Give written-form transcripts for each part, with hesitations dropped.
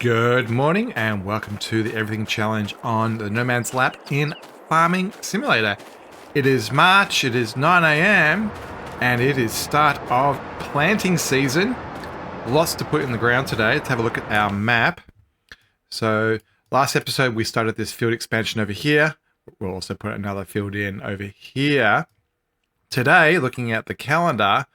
Good morning and welcome to the Everything Challenge on the No Man's Lap in Farming Simulator. It is March, it is 9 AM and it is start of planting season. Lots to put in the ground today. Let's have a look at our map. So last episode we started this field expansion over here. We'll also put another field in over here. Today, looking at the calendar,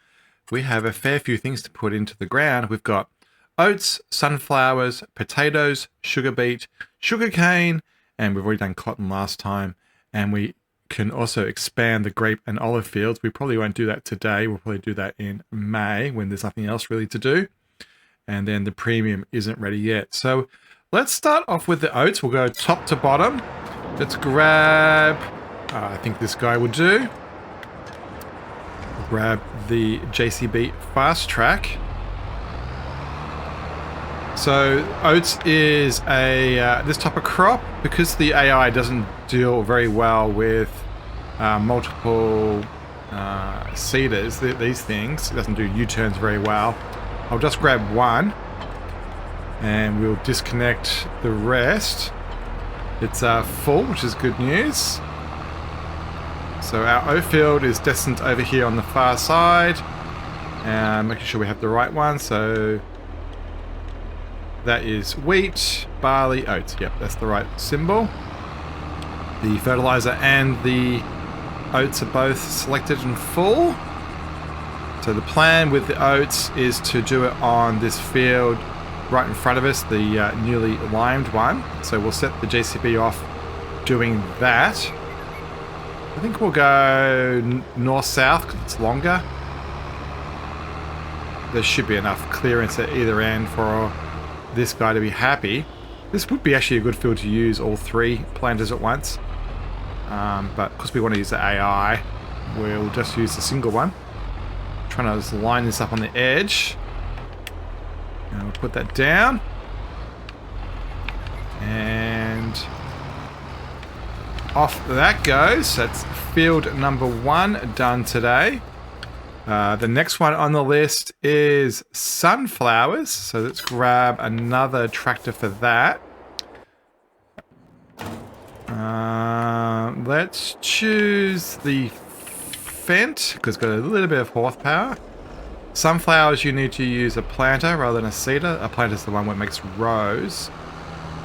we have a fair few things to put into the ground. We've got oats, sunflowers, potatoes, sugar beet, sugar cane, and we've already done cotton last time. And we can also expand the grape and olive fields. We probably won't do that today. We'll probably do that in May when there's nothing else really to do. And then the premium isn't ready yet. So let's start off with the oats. We'll go top to bottom. Let's grab, I think this guy will do. Grab the JCB Fast Track. So oats is a this type of crop because the AI doesn't deal very well with multiple seeders. These things, it doesn't do U-turns very well. I'll just grab one, and we'll disconnect the rest. It's full, which is good news. So our oat field is destined over here on the far side, and making sure we have the right one. So that is wheat, barley, oats. Yep, that's the right symbol. The fertilizer and the oats are both selected and full. So the plan with the oats is to do it on this field right in front of us, the newly limed one. So we'll set the JCB off doing that. I think we'll go north-south because it's longer. There should be enough clearance at either end for this guy to be happy. This would be actually a good field to use all three planters at once. But because we want to use the AI, we'll just use the single one. Trying to just line this up on the edge. And we'll put that down. And off that goes. That's field number 1 done today. The next one on the list is sunflowers. So let's grab another tractor for that. Let's choose the Fendt because it's got a little bit of horsepower. Sunflowers, you need to use a planter rather than a seeder. A planter is the one that makes rows.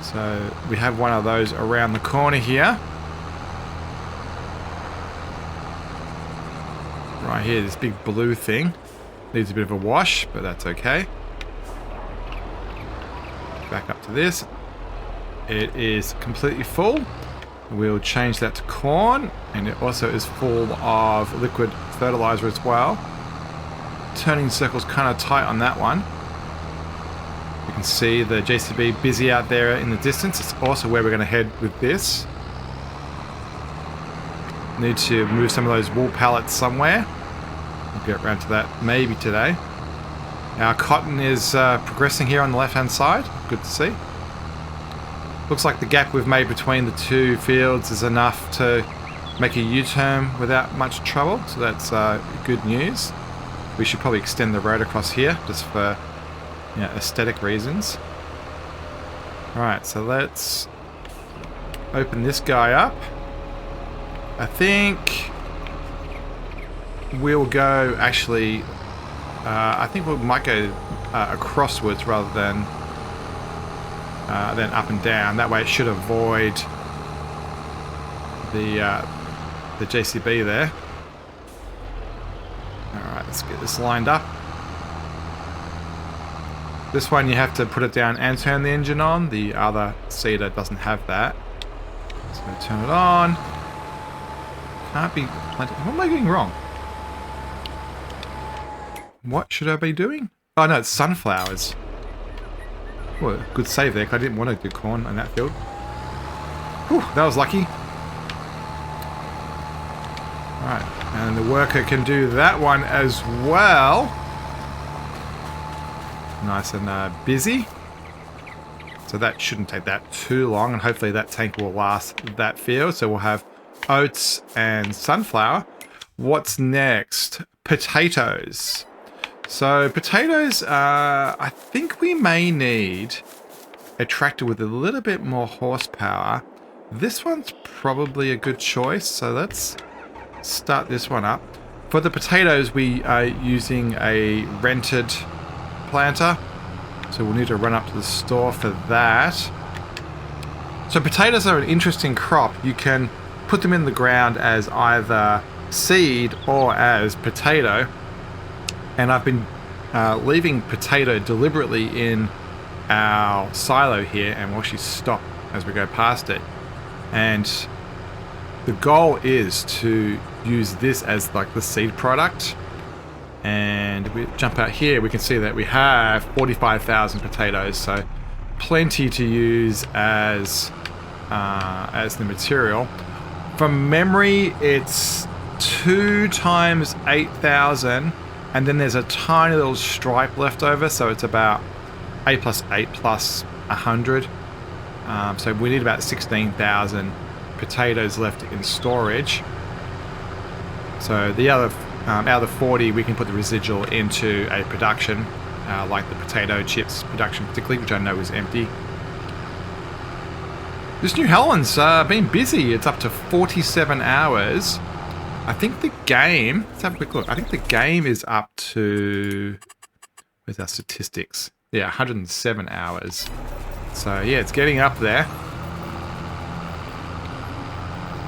So we have one of those around the corner here. Right here, this big blue thing. Needs a bit of a wash, but that's okay. Back up to this. It is completely full. We'll change that to corn, and it also is full of liquid fertilizer as well. Turning circle's kind of tight on that one. You can see the JCB busy out there in the distance. It's also where we're going to head with this. Need to move some of those wool pallets somewhere. We'll get around to that maybe today. Our cotton is progressing here on the left hand side. Good to see. Looks like the gap we've made between the two fields is enough to make a U-turn without much trouble. So that's good news. We should probably extend the road across here just for aesthetic reasons. Alright, so let's open this guy up. I think we'll go actually, I think we might go acrosswards rather than up and down. That way it should avoid the JCB there. Alright, let's get this lined up. This one you have to put it down and turn the engine on. The other seeder doesn't have that. So turn it on. Can't be planted. What am I doing wrong? What should I be doing? Oh no, it's sunflowers. Well, good save there, because I didn't want to do corn on that field. Whew, that was lucky. Alright, and the worker can do that one as well. Nice and busy. So that shouldn't take that too long, and hopefully that tank will last that field. So we'll have oats and sunflower. What's next? Potatoes. So potatoes, I think we may need a tractor with a little bit more horsepower, this one's probably a good choice. So let's start this one up. For the potatoes, we are using a rented planter. So we'll need to run up to the store for that. So potatoes are an interesting crop. You can put them in the ground as either seed or as potato. And I've been leaving potato deliberately in our silo here, and we'll actually stop as we go past it. And the goal is to use this as like the seed product. And we jump out here, we can see that we have 45,000 potatoes, so plenty to use as the material. From memory, it's 2 times 8,000, and then there's a tiny little stripe left over, so it's about 8 plus 8 plus 100. So we need about 16,000 potatoes left in storage. So the other, out of the 40, we can put the residual into a production, like the potato chips production particularly, which I know is empty. This New Holland's been busy. It's up to 47 hours. I think the game, let's have a quick look. I think the game is up to, where's our statistics? Yeah, 107 hours. So yeah, it's getting up there.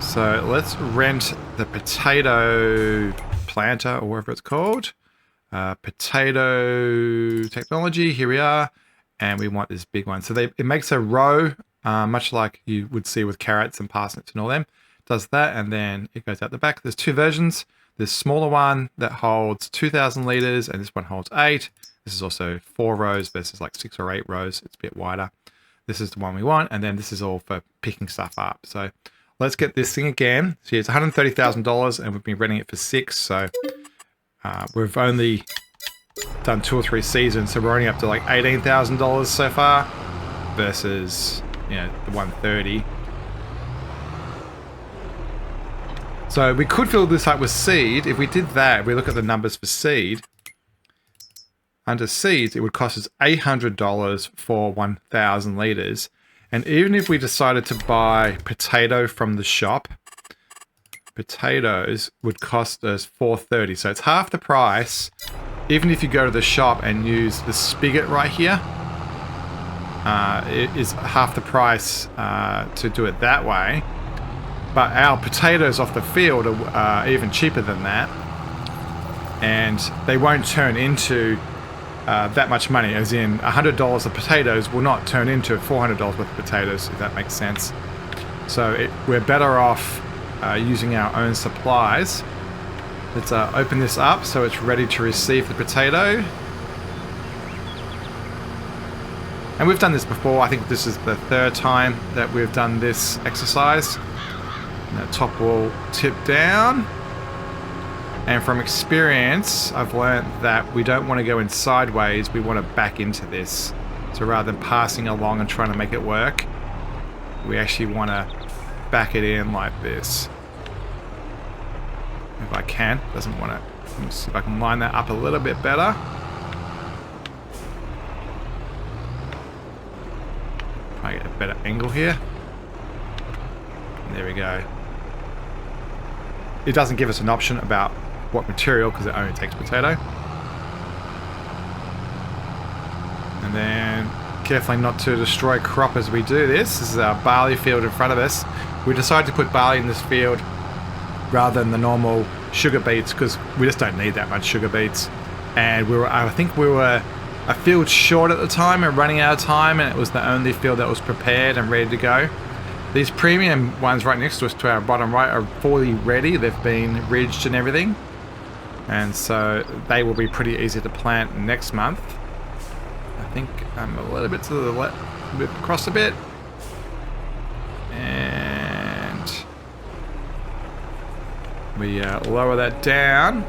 So let's rent the potato planter, or whatever it's called. Potato technology, here we are. And we want this big one. So it makes a row, much like you would see with carrots and parsnips and all them. Does that, and then it goes out the back. There's 2 versions. This smaller one that holds 2,000 liters, and this one holds 8. This is also 4 rows versus like 6 or 8 rows. It's a bit wider. This is the one we want, and then this is all for picking stuff up. So let's get this thing again. See, it's $130,000, and we've been renting it for 6. So we've only done 2 or 3 seasons, so we're only up to like $18,000 so far, versus, you know, the 130. So we could fill this up with seed. If we did that, we look at the numbers for seed. Under seeds, it would cost us $800 for 1,000 liters. And even if we decided to buy potato from the shop, potatoes would cost us $430. So it's half the price. Even if you go to the shop and use the spigot right here, it is half the price to do it that way. But our potatoes off the field are even cheaper than that. And they won't turn into that much money, as in $100 of potatoes will not turn into $400 worth of potatoes, if that makes sense. So we're better off using our own supplies. Let's open this up so it's ready to receive the potato. And we've done this before. I think this is the 3rd time that we've done this exercise. And the top will tip down. And from experience, I've learned that we don't want to go in sideways, we want to back into this. So rather than passing along and trying to make it work, we actually want to back it in like this. If I can, doesn't want to. Let me see if I can line that up a little bit better. Try to get a better angle here. And there we go. It doesn't give us an option about what material, because it only takes potato. And then carefully not to destroy crop as we do this. This is our barley field in front of us. We decided to put barley in this field rather than the normal sugar beets, because we just don't need that much sugar beets. And I think we were a field short at the time and running out of time, and it was the only field that was prepared and ready to go. These premium ones right next to us, to our bottom right, are fully ready. They've been ridged and everything. And so they will be pretty easy to plant next month. I think I'm a little bit to the left, a bit across a bit. And we lower that down.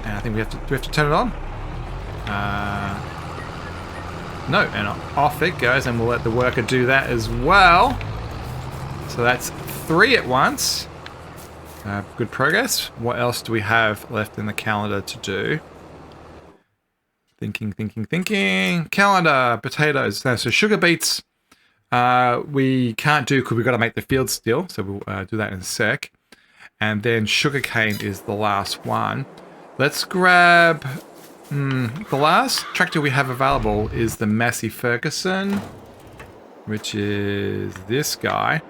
And I think do we have to turn it on? No, and off it goes, and we'll let the worker do that as well. So that's 3 at once. Good progress. What else do we have left in the calendar to do? Thinking. Calendar, potatoes. No, so sugar beets we can't do because we've got to make the field still. So we'll do that in a sec. And then sugarcane is the last one. Let's grab... the last tractor we have available is the Massey Ferguson, which is this guy.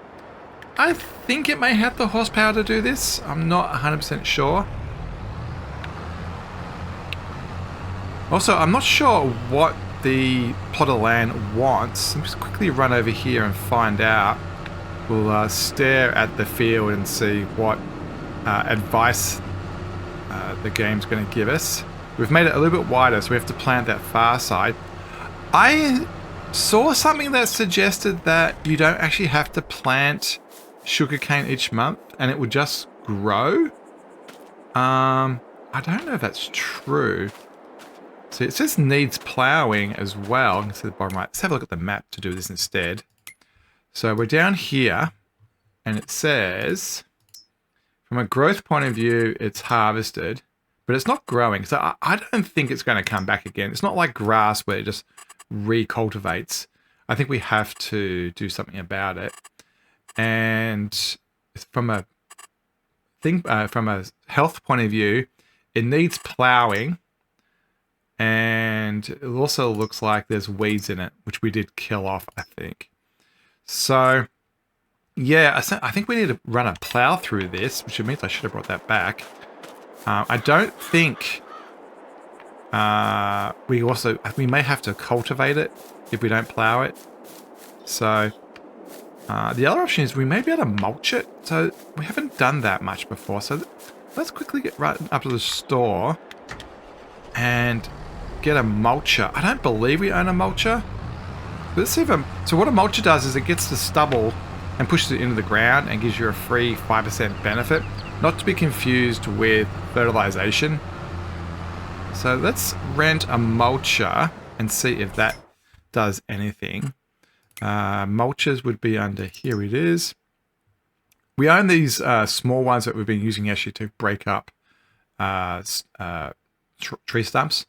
I think it may have the horsepower to do this. I'm not 100% sure. Also, I'm not sure what the plot of land wants. Let me just quickly run over here and find out. We'll stare at the field and see what advice the game's going to give us. We've made it a little bit wider, so we have to plant that far side. I saw something that suggested that you don't actually have to plant sugarcane each month and it would just grow. I don't know if that's true. So it says needs plowing as well. Let's see the bottom right. Let's have a look at the map to do this instead. So we're down here and it says from a growth point of view, it's harvested, but it's not growing. So I don't think it's going to come back again. It's not like grass where it just recultivates. I think we have to do something about it. And from a health point of view, it needs plowing. And it also looks like there's weeds in it, which we did kill off, I think. So, yeah, I think we need to run a plow through this, which means I should have brought that back. I don't think we may have to cultivate it if we don't plow it. So, the other option is we may be able to mulch it. So, we haven't done that much before. So, let's quickly get right up to the store and get a mulcher. I don't believe we own a mulcher. Let's see if so what a mulcher does is it gets the stubble and pushes it into the ground and gives you a free 5% benefit. Not to be confused with fertilization. So let's rent a mulcher and see if that does anything. Mulchers would be under, here it is. We own these small ones that we've been using actually to break up tree stumps.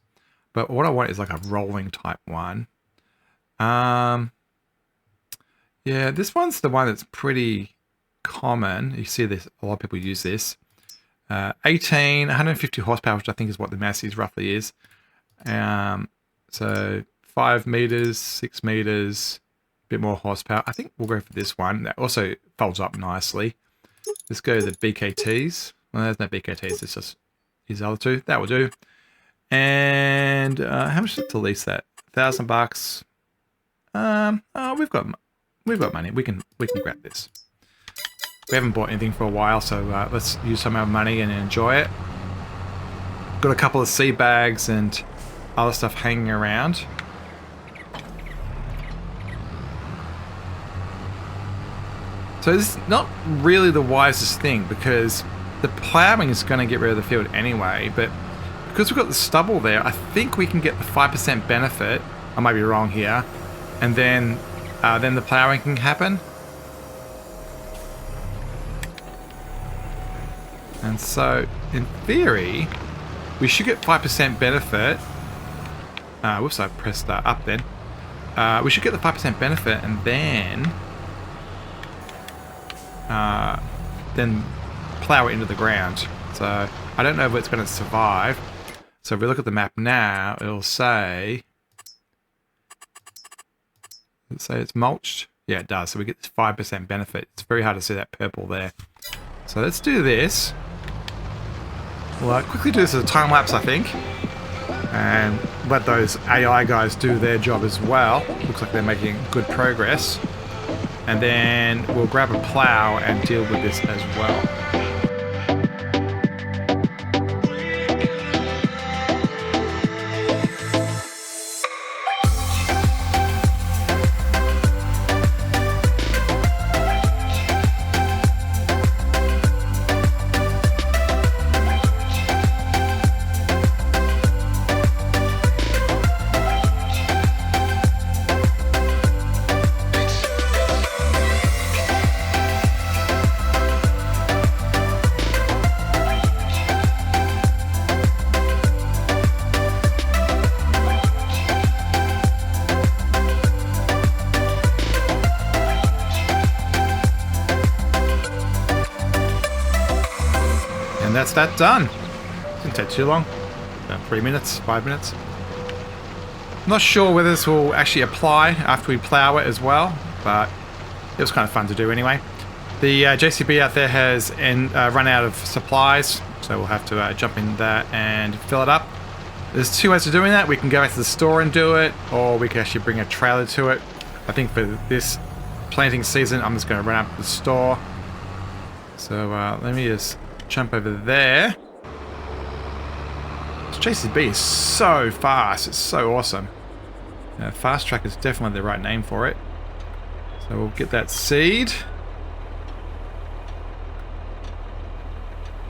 But what I want is like a rolling type one. Yeah, this one's the one that's pretty common. You see this, a lot of people use this. 150 horsepower, which I think is what the Massey's roughly is. So 5 meters, 6 meters, a bit more horsepower. I think we'll go for this one. That also folds up nicely. Let's go to the BKTs. Well, there's no BKTs, it's just these other two. That will do. And how much to lease that? $1,000. Oh, we've got money. We can grab this. We haven't bought anything for a while, so let's use some of our money and enjoy it. Got a couple of seed bags and other stuff hanging around. So this is not really the wisest thing because the plowing is going to get rid of the field anyway, but because we've got the stubble there, I think we can get the 5% benefit. I might be wrong here. And then the plowing can happen. And so, in theory, we should get 5% benefit. Whoops, I pressed up then. We should get the 5% benefit and then plow it into the ground. So, I don't know if it's going to survive. So if we look at the map now, it'll say... Does it say it's mulched? Yeah, it does. So we get this 5% benefit. It's very hard to see that purple there. So let's do this. We'll quickly do this as a time lapse, I think. And let those AI guys do their job as well. Looks like they're making good progress. And then we'll grab a plow and deal with this as well. that's that done. Didn't take too long. About 3 minutes, 5 minutes. Not sure whether this will actually apply after we plow it as well, but it was kind of fun to do anyway. The JCB out there has run out of supplies, so we'll have to jump in that and fill it up. There's two ways of doing that. We can go back to the store and do it, or we can actually bring a trailer to it. I think for this planting season, I'm just going to run up to the store. So let me just jump over there. This JCB is so fast. It's so awesome. Fast Track is definitely the right name for it. So we'll get that seed.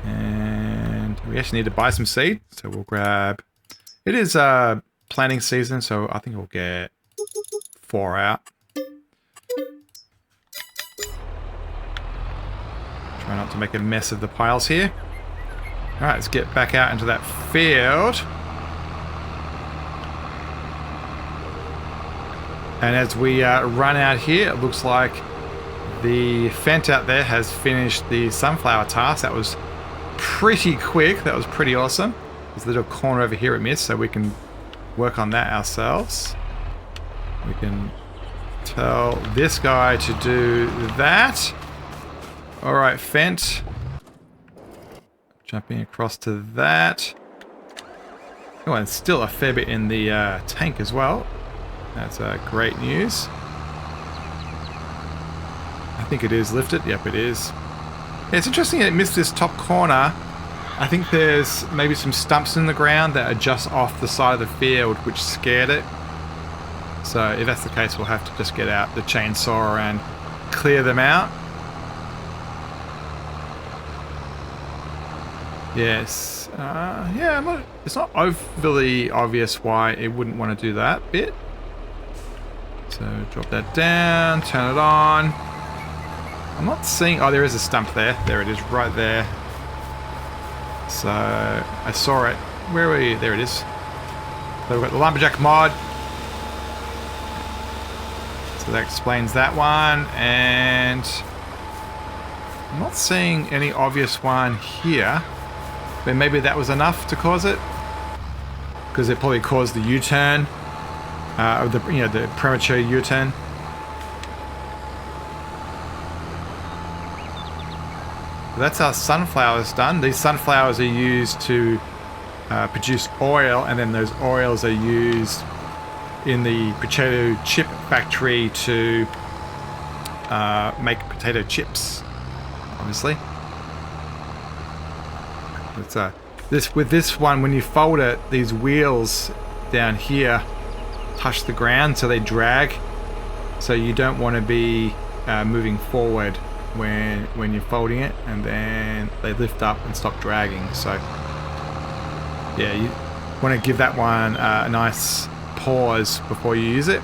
And we actually need to buy some seed. So we'll grab... It is planting season, so I think we'll get 4 out. Try not to make a mess of the piles here. Alright, let's get back out into that field. And as we run out here, it looks like the Fent out there has finished the sunflower task. That was pretty quick. That was pretty awesome. There's a little corner over here it missed, so we can work on that ourselves. We can tell this guy to do that. Alright, Fent. Jumping across to that. Oh, and still a fair bit in the tank as well. That's great news. I think it is lifted. Yep, it is. Yeah, it's interesting it missed this top corner. I think there's maybe some stumps in the ground that are just off the side of the field, which scared it. So if that's the case, we'll have to just get out the chainsaw and clear them out. Yes. Yeah, it's not overly obvious why it wouldn't want to do that bit. So drop that down, turn it on. I'm not seeing... Oh, there is a stump there. There it is, right there. So I saw it. Where were you? There it is. So we've got the lumberjack mod. So that explains that one. And I'm not seeing any obvious one here. But maybe that was enough to cause it, because it probably caused the U-turn, the premature U-turn. That's our sunflowers done. These sunflowers are used to produce oil, and then those oils are used in the potato chip factory to make potato chips, obviously. It's, with this one, when you fold it, these wheels down here touch the ground, so they drag. So you don't want to be moving forward when you're folding it, and then they lift up and stop dragging. So yeah, you want to give that one a nice pause before you use it.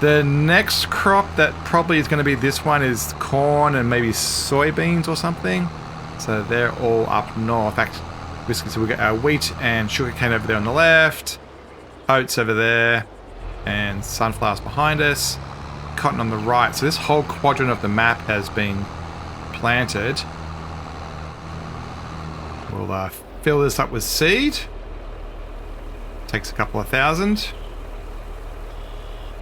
The next crop that probably is going to be this one is corn and maybe soybeans or something. So they're all up north. Actually, so we got wheat and sugarcane over there on the left, oats over there, and sunflowers behind us, cotton on the right. So this whole quadrant of the map has been planted. We'll fill this up with seed. Takes a couple of thousand.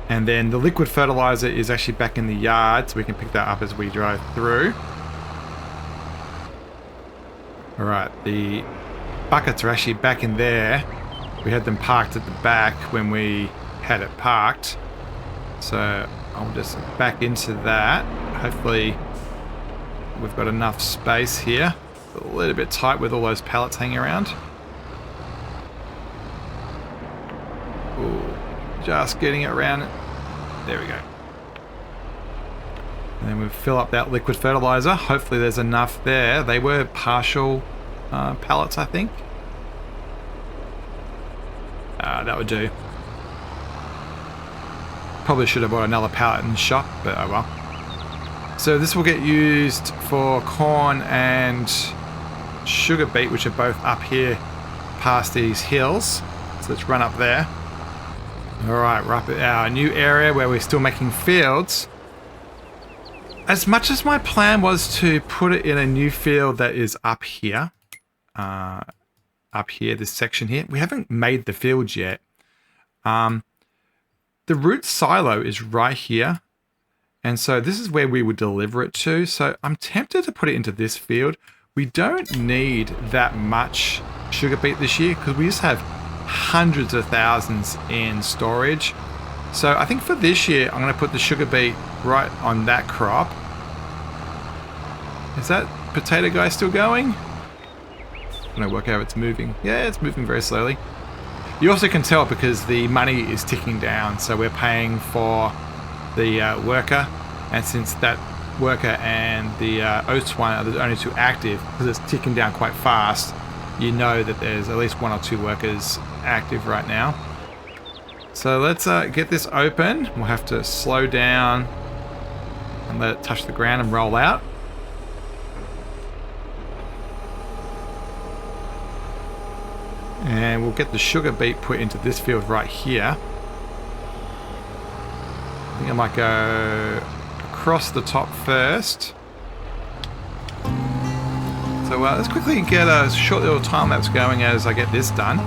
And then the liquid fertilizer is actually back in the yard, so we can pick that up as we drive through. Alright, the buckets are actually back in there. We had them parked at the back when we had it parked. So I'll just back into that. Hopefully we've got enough space here. A little bit tight with all those pallets hanging around. Ooh, just getting it around. There we go. And then we fill up that liquid fertilizer. Hopefully there's enough there. They were partial pallets, I think. That would do. Probably should have bought another pallet in the shop, but oh well. So this will get used for corn and sugar beet, which are both up here past these hills. So let's run up there. Alright, we're up at our new area where we're still making fields. As much as my plan was to put it in a new field that is up here, up here, this section here. We haven't made the fields yet. The root silo is right here. And so this is where we would deliver it to. So I'm tempted to put it into this field. We don't need that much sugar beet this year because we just have hundreds of thousands in storage. So I think for this year, I'm going to put the sugar beet right on that crop. Is that potato guy still going? I'm going to work out if it's moving. Yeah, it's moving very slowly. You also can tell because the money is ticking down. So we're paying for the worker. And since that worker and the Oats one are the only two active, because it's ticking down quite fast, you know that there's at least 1 or 2 workers active right now. So let's get this open. We'll have to slow down and let it touch the ground and roll out. And we'll get the sugar beet put into this field right here. I think I might go across the top first. So let's quickly get a short little time lapse going as I get this done.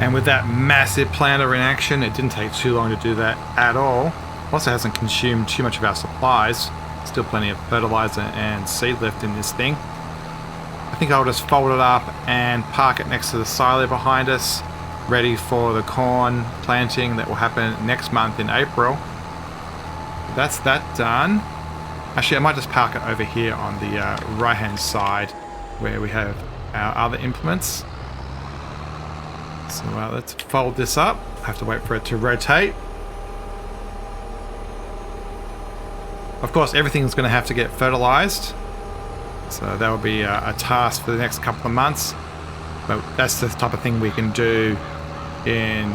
And with that massive planter in action, it didn't take too long to do that at all. Also hasn't consumed too much of our supplies. Still plenty of fertilizer and seed left in this thing. I think I'll just fold it up and park it next to the silo behind us, ready for the corn planting that will happen next month in April. That's that done. Actually, I might just park it over here on the right-hand side where we have our other implements. So let's fold this up. I have to wait for it to rotate. Of course, everything's going to have to get fertilized. So that will be a task for the next couple of months. But that's the type of thing we can do in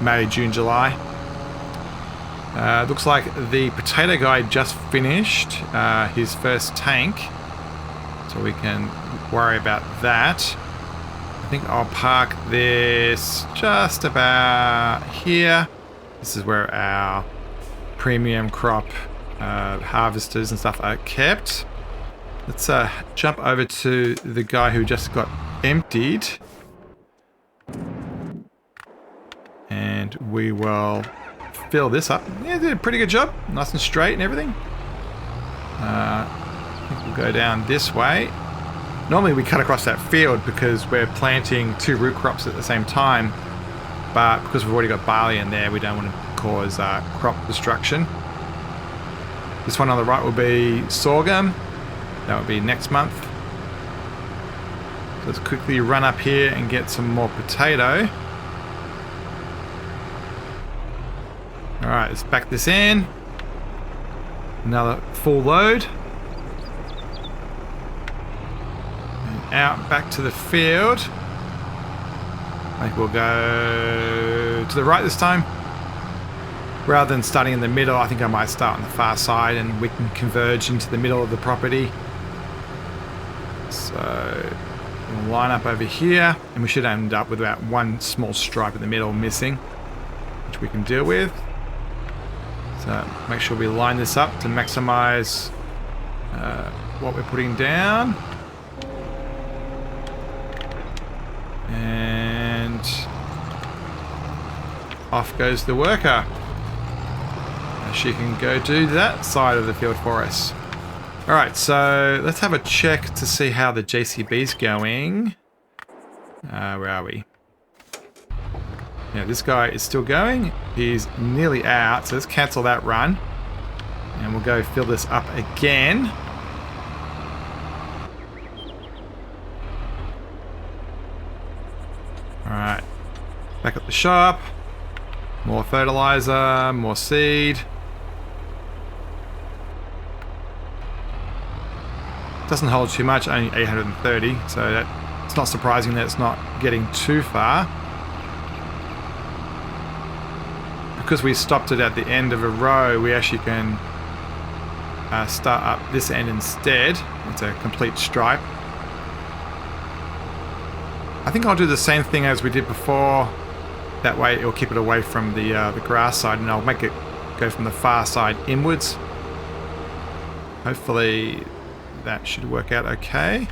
May, June, July. Looks like the potato guy just finished his first tank. So we can worry about that. I think I'll park this just about here. This is where our premium crop harvesters and stuff are kept. Let's jump over to the guy who just got emptied. And we will fill this up. Yeah, did a pretty good job. Nice and straight and everything. I think we'll go down this way. Normally we cut across that field because we're planting 2 root crops at the same time, but because we've already got barley in there, we don't want to cause crop destruction. This one on the right will be sorghum. That will be next month. So let's quickly run up here and get some more potato. Alright, let's back this in. Another full load. Out back to the field. I think we'll go to the right this time. Rather than starting in the middle, I think I might start on the far side and we can converge into the middle of the property. So we'll line up over here and we should end up with about 1 small stripe in the middle missing, which we can deal with. So make sure we line this up to maximize what we're putting down. And off goes the worker. She can go do that side of the field for us. Alright, so let's have a check to see how the JCB's going. Where are we? Yeah, this guy is still going. He's nearly out, so let's cancel that run. And we'll go fill this up again. Alright, back at the shop. More fertilizer, more seed. Doesn't hold too much, only 830, so it's not surprising that it's not getting too far. Because we stopped it at the end of a row, we actually can start up this end instead. It's a complete stripe. I think I'll do the same thing as we did before. That way it'll keep it away from the grass side, and I'll make it go from the far side inwards. Hopefully that should work out okay.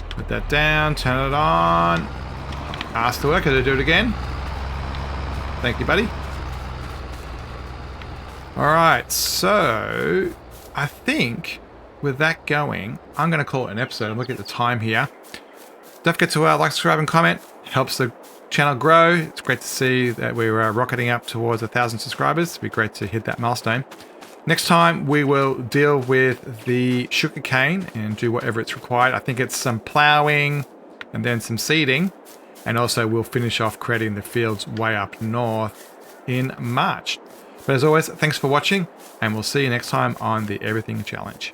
Put that down, turn it on. Ask the worker to do it again. Thank you, buddy. Alright, so I think with that going, I'm going to call it an episode. I'm looking at the time here. Don't forget to like, subscribe, and comment. Helps the channel grow. It's great to see that we're rocketing up towards 1,000 subscribers. It'd be great to hit that milestone. Next time, we will deal with the sugarcane and do whatever it's required. I think it's some plowing and then some seeding. And also, we'll finish off creating the fields way up north in March. But as always, thanks for watching, and we'll see you next time on the Everything Challenge.